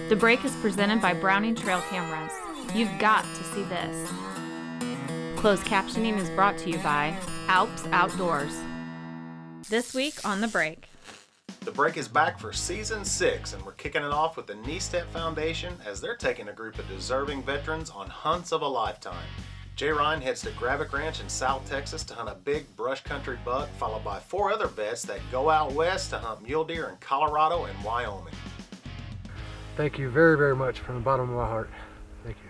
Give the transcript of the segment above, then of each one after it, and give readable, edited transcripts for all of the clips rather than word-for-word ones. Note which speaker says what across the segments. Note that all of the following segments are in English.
Speaker 1: The break is presented by Browning Trail Cameras. You've got to see this. Closed captioning is brought to you by Alps Outdoors. This week on The Break.
Speaker 2: The Break is back for Season 6, and we're kicking it off with the Kniestedt Foundation as they're taking a group of deserving veterans on hunts of a lifetime. Jay Ryan heads to Gravik Ranch in South Texas to hunt a big brush country buck, followed by 4 other vets that go out west to hunt mule deer in Colorado and Wyoming.
Speaker 3: Thank you very, very much from the bottom of my heart. Thank you.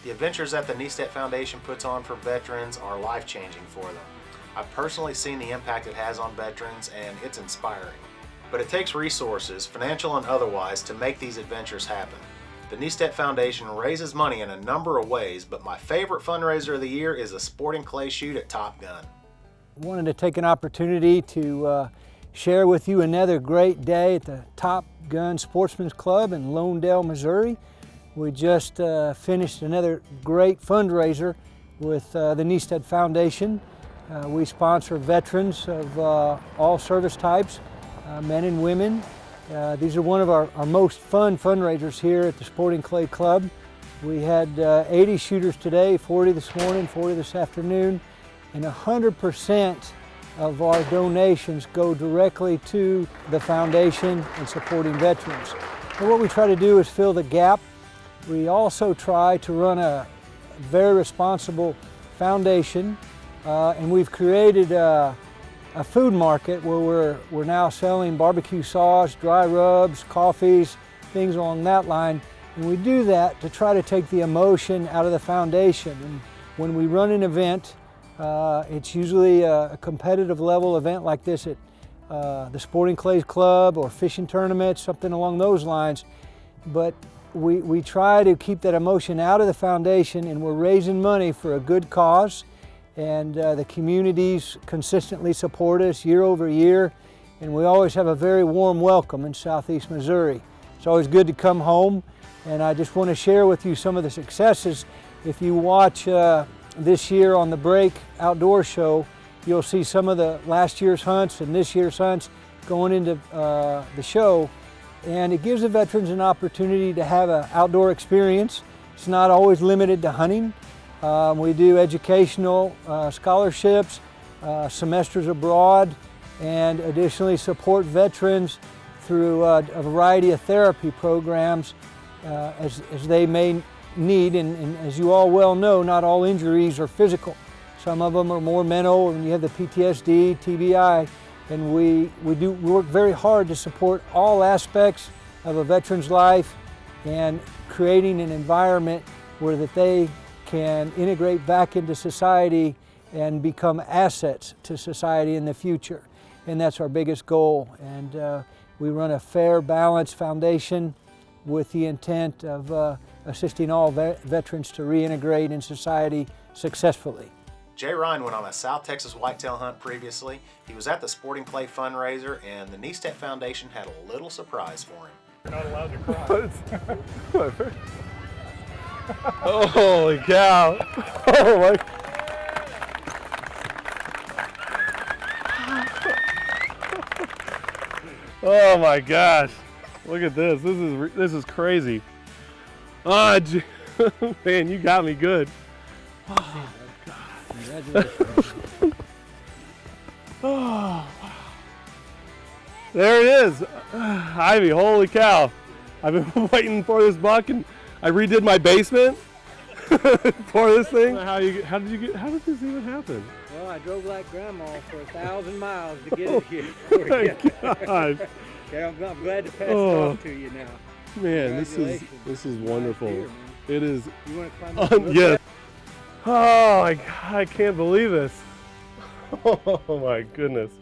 Speaker 2: The adventures that the Kniestedt Foundation puts on for veterans are life-changing for them. I've personally seen the impact it has on veterans, and it's inspiring. But it takes resources, financial and otherwise, to make these adventures happen. The Kniestedt Foundation raises money in a number of ways, but my favorite fundraiser of the year is a sporting clay shoot at Top Gun.
Speaker 4: I wanted to take an opportunity to share with you another great day at the Top Gun Sportsman's Club in Lonedale, Missouri. We just finished another great fundraiser with the Kniestedt Foundation. We sponsor veterans of all service types, men and women. These are one of our most fun fundraisers here at the Sporting Clay Club. We had 80 shooters today, 40 this morning, 40 this afternoon, and 100% of our donations go directly to the foundation and supporting veterans. And what we try to do is fill the gap. We also try to run a very responsible foundation, and we've created a food market where we're now selling barbecue sauce, dry rubs, coffees, things along that line. And we do that to try to take the emotion out of the foundation. And when we run an event, it's usually a competitive level event like this at the Sporting Clays Club or fishing tournaments, something along those lines. But we try to keep that emotion out of the foundation, and we're raising money for a good cause. And the communities consistently support us year over year, and we always have a very warm welcome in Southeast Missouri. It's always good to come home, and I just want to share with you some of the successes. If you watch this year on the Break Outdoor Show, you'll see some of the last year's hunts and this year's hunts going into the show. And it gives the veterans an opportunity to have an outdoor experience. It's not always limited to hunting. We do educational scholarships, semesters abroad, and additionally support veterans through a variety of therapy programs as they may need. And as you all well know, not all injuries are physical. Some of them are more mental, and you have the PTSD, TBI. And we work very hard to support all aspects of a veteran's life and creating an environment where that they can integrate back into society and become assets to society in the future. And that's our biggest goal. And we run a fair, balanced foundation with the intent of assisting all veterans to reintegrate in society successfully.
Speaker 2: Jay Ryan went on a South Texas whitetail hunt previously. He was at the Sporting Clay fundraiser, and the Kniestedt Foundation had a little surprise for him.
Speaker 5: You're not allowed to cry.
Speaker 3: Holy cow! Oh my! Oh my gosh! Look at this. This is crazy. Oh, man, you got me good. Oh.
Speaker 4: Congratulations.
Speaker 3: Oh, There it is. Ivy, holy cow. I've been waiting for this buck, and I redid my basement for this thing. How did this even happen?
Speaker 4: Well, I drove like grandma for 1,000 miles to get it here for you.
Speaker 3: God.
Speaker 4: Okay, I'm glad to pass it off to you now.
Speaker 3: Man, this is wonderful.
Speaker 4: Here,
Speaker 3: it is.
Speaker 4: you want to climb up?
Speaker 3: Yes. Oh, I can't believe this. Oh my goodness.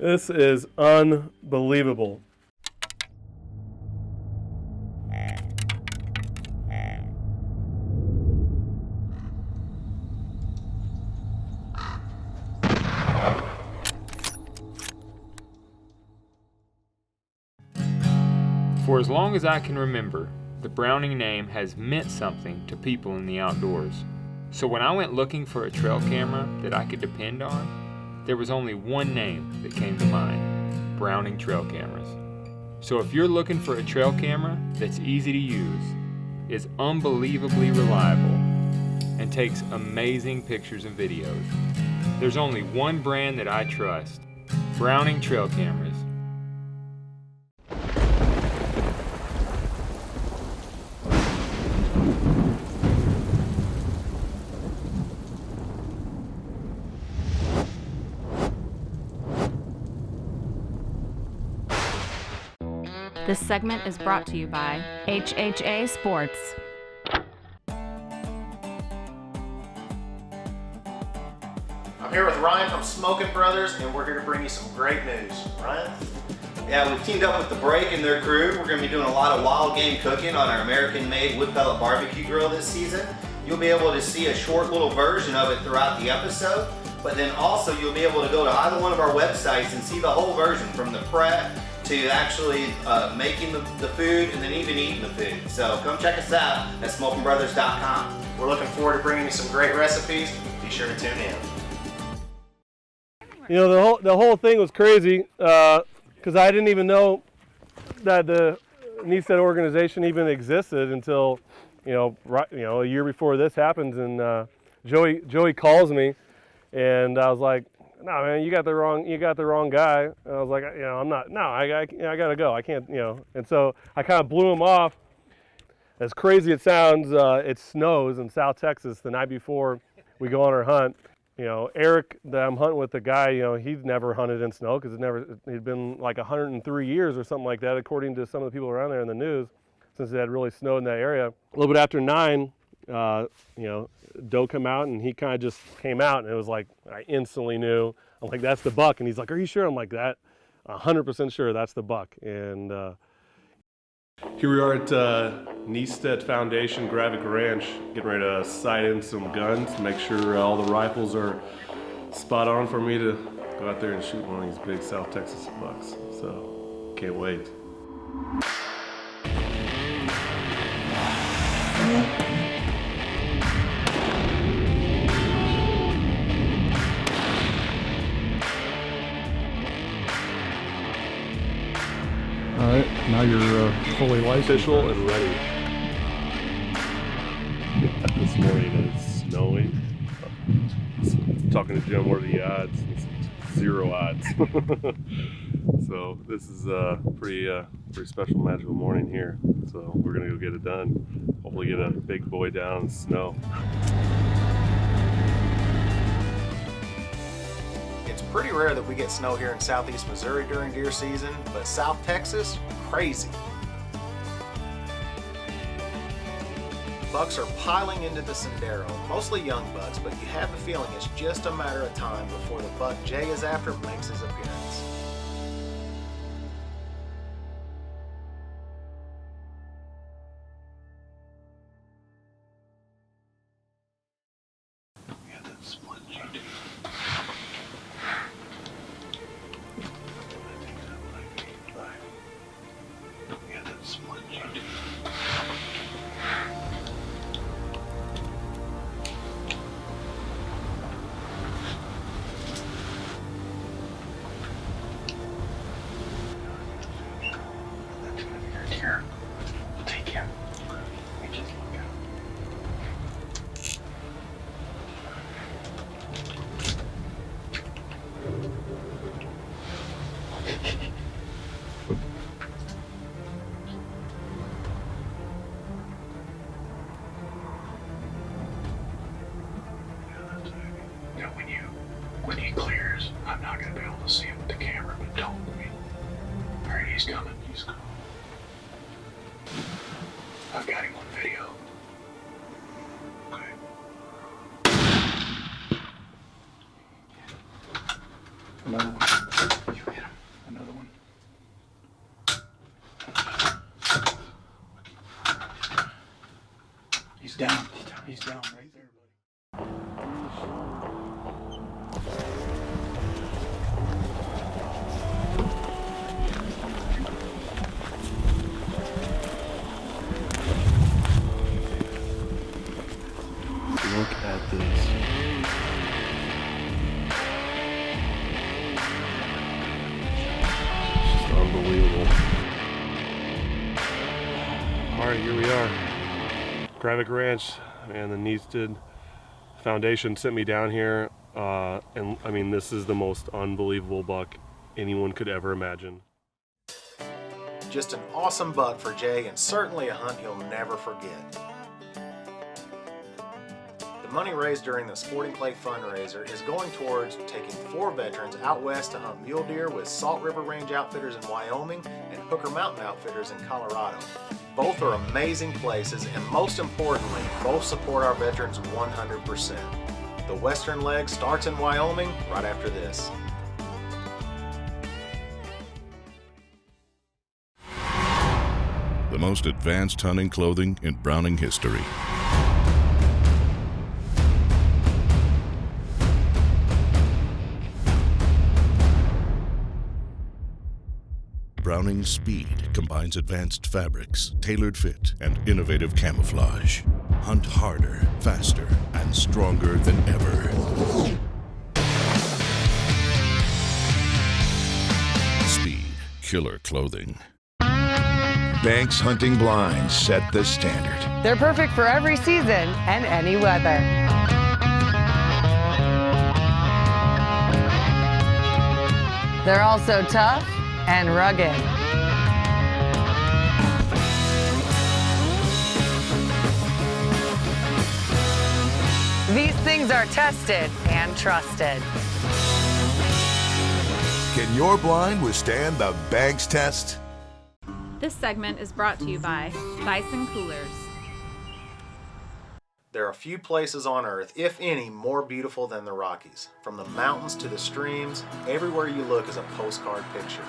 Speaker 3: This is unbelievable.
Speaker 5: For as long as I can remember, the Browning name has meant something to people in the outdoors. So when I went looking for a trail camera that I could depend on, there was only one name that came to mind: Browning Trail Cameras. So if you're looking for a trail camera that's easy to use, is unbelievably reliable, and takes amazing pictures and videos, there's only one brand that I trust: Browning Trail Cameras.
Speaker 1: This segment is brought to you by HHA Sports.
Speaker 2: I'm here with Ryan from Smoking Brothers, and we're here to bring you some great news. Ryan?
Speaker 6: Yeah, we've teamed up with the Break and their crew. We're going to be doing a lot of wild game cooking on our American-made wood pellet barbecue grill this season. You'll be able to see a short little version of it throughout the episode, but then also you'll be able to go to either one of our websites and see the whole version, from the prep to actually making the food and then even eating the food. So come check us out at SmokingBrothers.com.
Speaker 2: We're looking forward to bringing you some great recipes. Be sure to tune in.
Speaker 3: You know, the whole thing was crazy because I didn't even know that the Kniestedt organization even existed until a year before this happens. And Joey calls me, and I was like, "No, man, you got the wrong guy." And I was like, I'm not. No, I gotta go. I can't, And so I kind of blew him off. As crazy it sounds, it snows in South Texas the night before we go on our hunt. Eric, that I'm hunting with, the guy, he'd never hunted in snow because it'd been like 103 years or something like that, according to some of the people around there in the news, since it had really snowed in that area. A little bit after 9, doe come out, and he kind of just came out, and it was like, I instantly knew. I'm like, that's the buck. And he's like, are you sure? I'm like, 100% sure that's the buck. And here we are at Kniestedt Foundation Graphic Ranch, getting ready to sight in some guns, make sure all the rifles are spot on for me to go out there and shoot one of these big South Texas bucks. So, can't wait.
Speaker 7: All right, now you're fully licensed.
Speaker 3: Official and ready. This morning it's snowing. Talking to Jim, what are the odds? It's 0 odds. So this is a pretty special, magical morning here. So we're gonna go get it done. Hopefully get a big boy down in snow.
Speaker 2: It's pretty rare that we get snow here in southeast Missouri during deer season, but South Texas, crazy. Bucks are piling into the Sendero, mostly young bucks, but you have the feeling it's just a matter of time before the buck Jay is after makes his appearance.
Speaker 6: Here, we'll take him. We just look out.
Speaker 8: He's coming. I've got him on video. Okay. Another one. You hit him. Another one. He's down. He's down right there, buddy.
Speaker 7: Look at this. It's just unbelievable.
Speaker 3: All right, here we are. Gravik Ranch, and the Kniestedt Foundation sent me down here, and I mean, this is the most unbelievable buck anyone could ever imagine.
Speaker 2: Just an awesome buck for Jay, and certainly a hunt he'll never forget. The money raised during the Sporting Clay fundraiser is going towards taking 4 veterans out west to hunt mule deer with Salt River Range Outfitters in Wyoming and Hooker Mountain Outfitters in Colorado. Both are amazing places, and most importantly, both support our veterans 100%. The western leg starts in Wyoming right after this.
Speaker 9: The most advanced hunting clothing in Browning history. Browning Speed combines advanced fabrics, tailored fit, and innovative camouflage. Hunt harder, faster, and stronger than ever. Speed, killer clothing.
Speaker 10: Banks Hunting Blinds set the standard.
Speaker 11: They're perfect for every season and any weather. They're also tough and rugged. These things are tested and trusted.
Speaker 10: Can your blind withstand the Banks test?
Speaker 1: This segment is brought to you by Dyson Coolers.
Speaker 2: There are few places on earth, if any, more beautiful than the Rockies. From the mountains to the streams, everywhere you look is a postcard picture.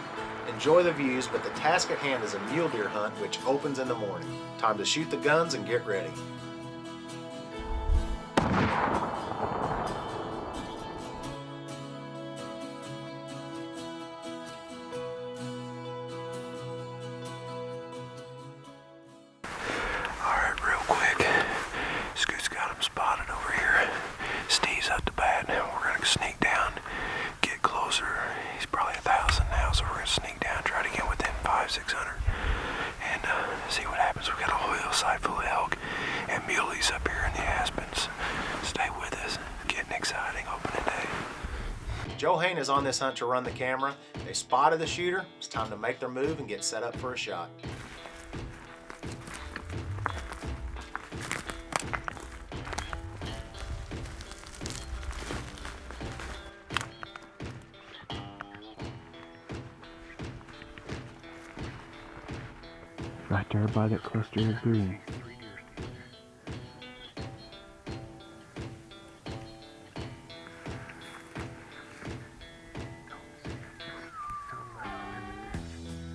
Speaker 2: Enjoy the views, but the task at hand is a mule deer hunt which opens in the morning. Time to shoot the guns and get ready.
Speaker 8: Alright, real quick. Scoot's got him spotted over here. Steve's up to bat. Now we're gonna sneak down, get closer. He's probably 1,000 now, so we're gonna sneak down, try to get within 500-600, and see what happens. We got a whole hillside full of elk and muleys up here in the aspens. Stay with us. It's getting exciting opening day.
Speaker 2: Joe Hain is on this hunt to run the camera. They spotted the shooter. It's time to make their move and get set up for a shot.
Speaker 7: Right there by that cluster of green.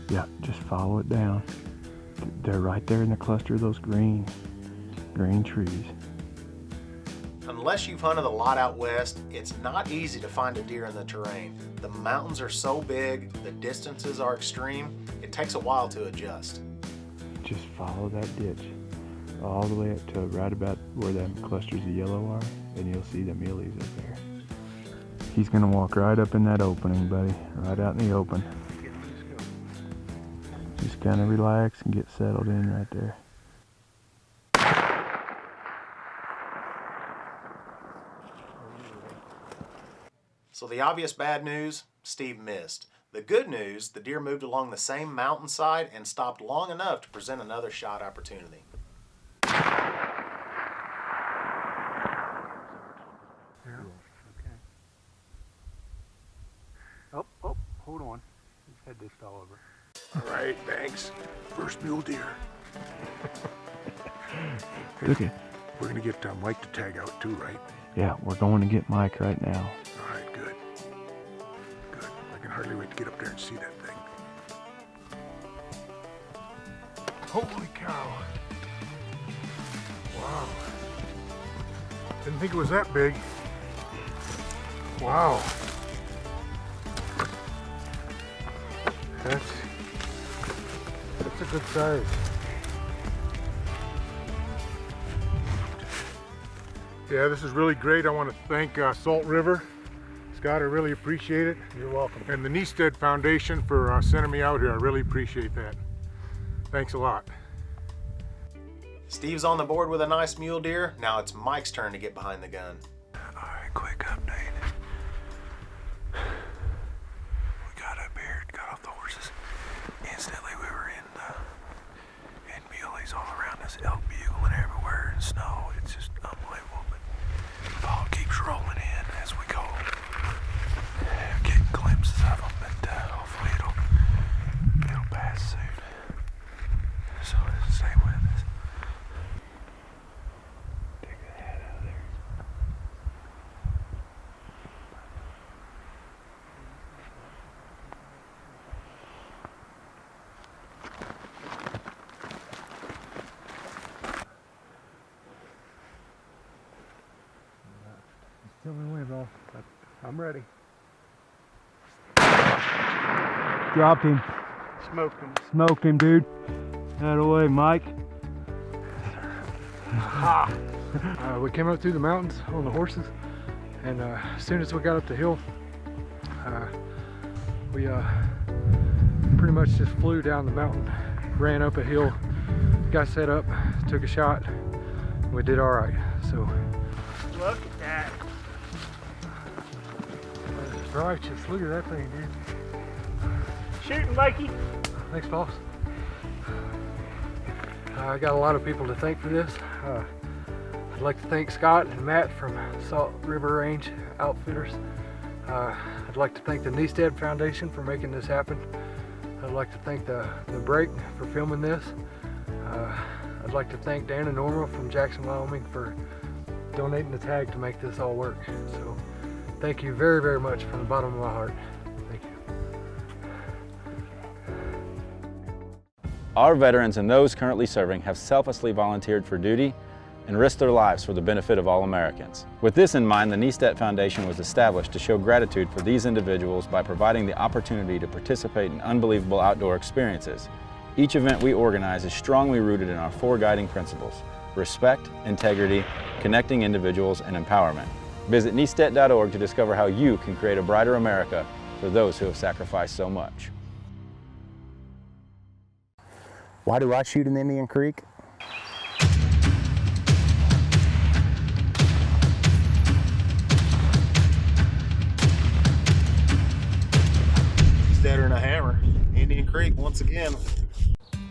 Speaker 7: Yeah, just follow it down. They're right there in the cluster of those green trees.
Speaker 2: Unless you've hunted a lot out west, it's not easy to find a deer in the terrain. The mountains are so big, the distances are extreme, it takes a while to adjust.
Speaker 7: Just follow that ditch all the way up to right about where them clusters of yellow are, and you'll see the muleys up there. He's gonna walk right up in that opening, buddy, right out in the open. Just kind of relax and get settled in right there.
Speaker 2: So the obvious bad news, Steve missed. The good news, the deer moved along the same mountainside and stopped long enough to present another shot opportunity.
Speaker 3: Oh, hold on. His head just fell over.
Speaker 8: All right, thanks. First mule deer.
Speaker 7: Okay.
Speaker 8: We're gonna get Mike to tag out too, right?
Speaker 7: Yeah, we're going to get Mike right now.
Speaker 8: All right, good. Good. I can hardly wait to get up there and see that thing. Holy cow. Wow. Didn't think it was that big. Wow. That's a good size. Yeah, this is really great. I want to thank Salt River. Scott, I really appreciate it.
Speaker 3: You're welcome.
Speaker 8: And the Kniestedt Foundation for sending me out here. I really appreciate that. Thanks a lot.
Speaker 2: Steve's on the board with a nice mule deer. Now it's Mike's turn to get behind the gun.
Speaker 8: All right, quick update. We got up here, got off the horses. Instantly we were in muleys all around us, elk bugling everywhere and snow. It's just unbelievable. But fog keeps rolling in as we go. Getting glimpses of them, but hopefully it'll pass soon. So stay with us. Take the hat out of there.
Speaker 3: Tell me when, bro. I'm ready.
Speaker 7: Dropped him.
Speaker 3: Smoked him.
Speaker 7: Smoked him, dude. That away, Mike.
Speaker 3: We came up through the mountains on the horses, and as soon as we got up the hill, we pretty much just flew down the mountain, ran up a hill, got set up, took a shot, and we did all right. So look at that. That's righteous. Look at that thing, dude. Shooting, Mikey. Thanks, boss. I got a lot of people to thank for this. I'd like to thank Scott and Matt from Salt River Range Outfitters. I'd like to thank the Kniestedt Foundation for making this happen. I'd like to thank the Break for filming this. I'd like to thank Dan and Norma from Jackson, Wyoming for donating the tag to make this all work. So thank you very, very much from the bottom of my heart. Thank you.
Speaker 12: Our veterans and those currently serving have selflessly volunteered for duty and risked their lives for the benefit of all Americans. With this in mind, the Kniestedt Foundation was established to show gratitude for these individuals by providing the opportunity to participate in unbelievable outdoor experiences. Each event we organize is strongly rooted in our 4 guiding principles: respect, integrity, connecting individuals, and empowerment. Visit Kniestedt.org to discover how you can create a brighter America for those who have sacrificed so much.
Speaker 13: Why do I shoot in Indian Creek?
Speaker 2: Steadier than a hammer. Indian Creek once again.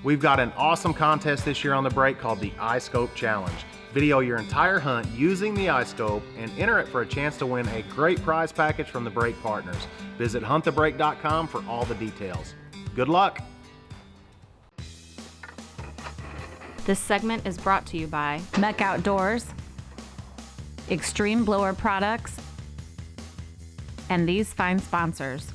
Speaker 2: We've got an awesome contest this year on the Break called the iScope Challenge. Video your entire hunt using the iScope and enter it for a chance to win a great prize package from the Break partners. Visit huntthebreak.com for all the details. Good luck!
Speaker 1: This segment is brought to you by Mech Outdoors, Extreme Blower Products, and these fine sponsors.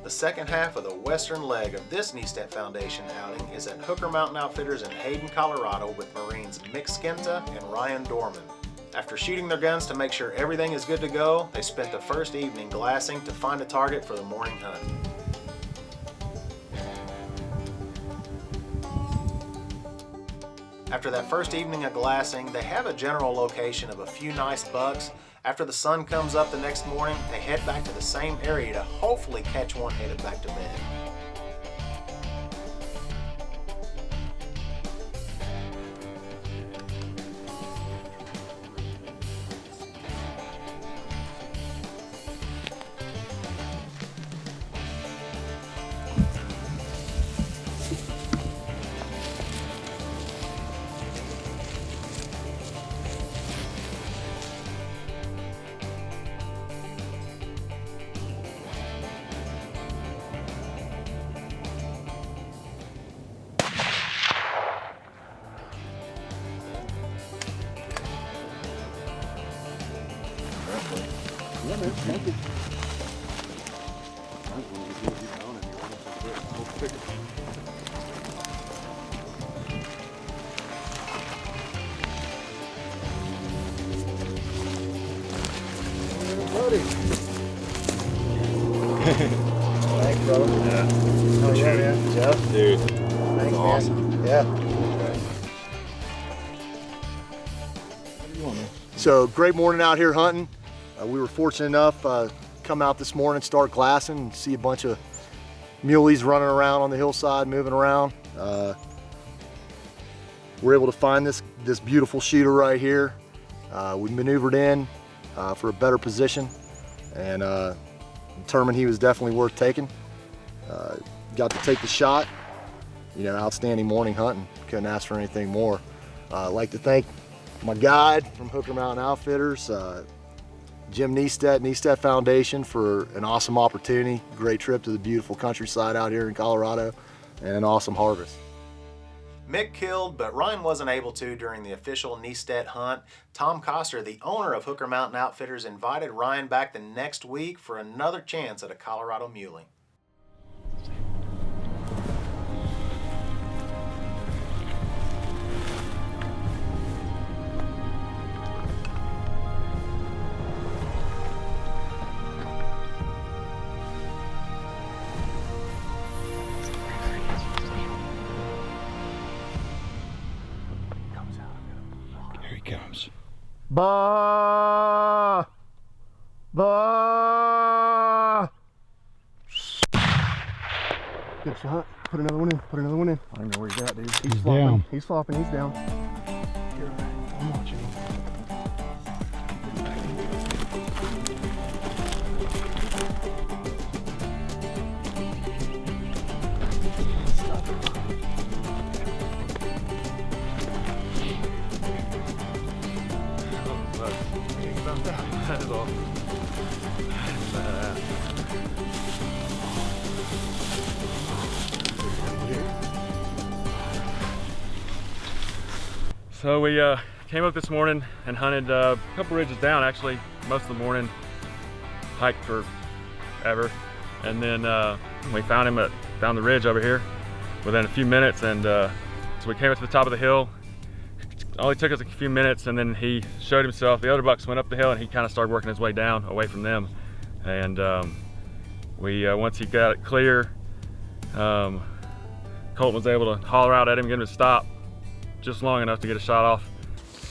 Speaker 2: The second half of the western leg of this Kniestedt Foundation outing is at Hooker Mountain Outfitters in Hayden, Colorado with Marines Mick Skenta and Ryan Dorman. After shooting their guns to make sure everything is good to go, they spent the first evening glassing to find a target for the morning hunt. After that first evening of glassing, they have a general location of a few nice bucks. After the sun comes up the next morning, they head back to the same area to hopefully catch one headed back to bed.
Speaker 14: Thanks, brother. Yeah. Oh, yeah, man. Jeff?
Speaker 12: Dude,
Speaker 14: Thanks,
Speaker 12: awesome.
Speaker 14: Man. Yeah. So, great morning out here hunting. We were fortunate enough come out this morning, start glassing, and see a bunch of muleys running around on the hillside, moving around. We're able to find this beautiful shooter right here. We maneuvered in for a better position and determined he was definitely worth taking. Got to take the shot. You know, outstanding morning hunting. Couldn't ask for anything more. I'd like to thank my guide from Hooker Mountain Outfitters, Jim Kniestedt Foundation, for an awesome opportunity. Great trip to the beautiful countryside out here in Colorado, and an awesome harvest.
Speaker 2: Mick killed, but Ryan wasn't able to during the official Kniestedt hunt. Tom Coster, the owner of Hooker Mountain Outfitters, invited Ryan back the next week for another chance at a Colorado muley.
Speaker 10: Comes.
Speaker 14: Bah! Bah! Good shot. Put another one in. Put another one in. I don't know where he's at, dude. He's flopping.
Speaker 7: Down.
Speaker 14: He's flopping. He's down. I'm watching him.
Speaker 3: That is awesome. So we came up this morning and hunted a couple ridges down, actually, most of the morning. Hiked forever. And then we found him down the ridge over here within a few minutes, and so we came up to the top of the hill. Only took us a few minutes, and then he showed himself. The other bucks went up the hill, and he kind of started working his way down away from them. And once he got it clear, Colton was able to holler out at him, get him to stop just long enough to get a shot off.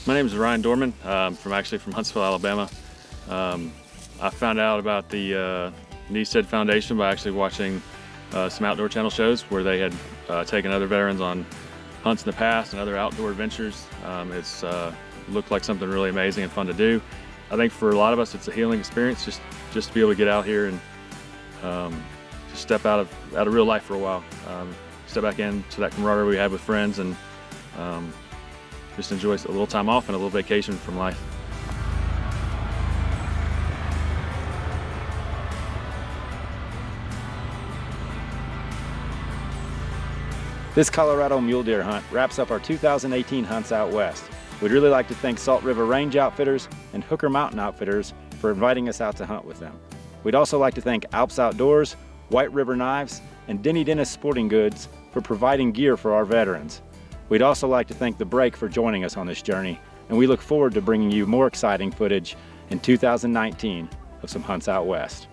Speaker 3: My name is Ryan Dorman. I'm from Huntsville, Alabama. I found out about the Kniestedt Foundation by actually watching some Outdoor Channel shows where they had taken other veterans on hunts in the past and other outdoor adventures. It's looked like something really amazing and fun to do. I think for a lot of us it's a healing experience just to be able to get out here and just step out of real life for a while. Step back into that camaraderie we had with friends and just enjoy a little time off and a little vacation from life.
Speaker 12: This Colorado mule deer hunt wraps up our 2018 hunts out west. We'd really like to thank Salt River Range Outfitters and Hooker Mountain Outfitters for inviting us out to hunt with them. We'd also like to thank Alps Outdoors, White River Knives, and Denny Dennis Sporting Goods for providing gear for our veterans. We'd also like to thank The Break for joining us on this journey, and we look forward to bringing you more exciting footage in 2019 of some hunts out west.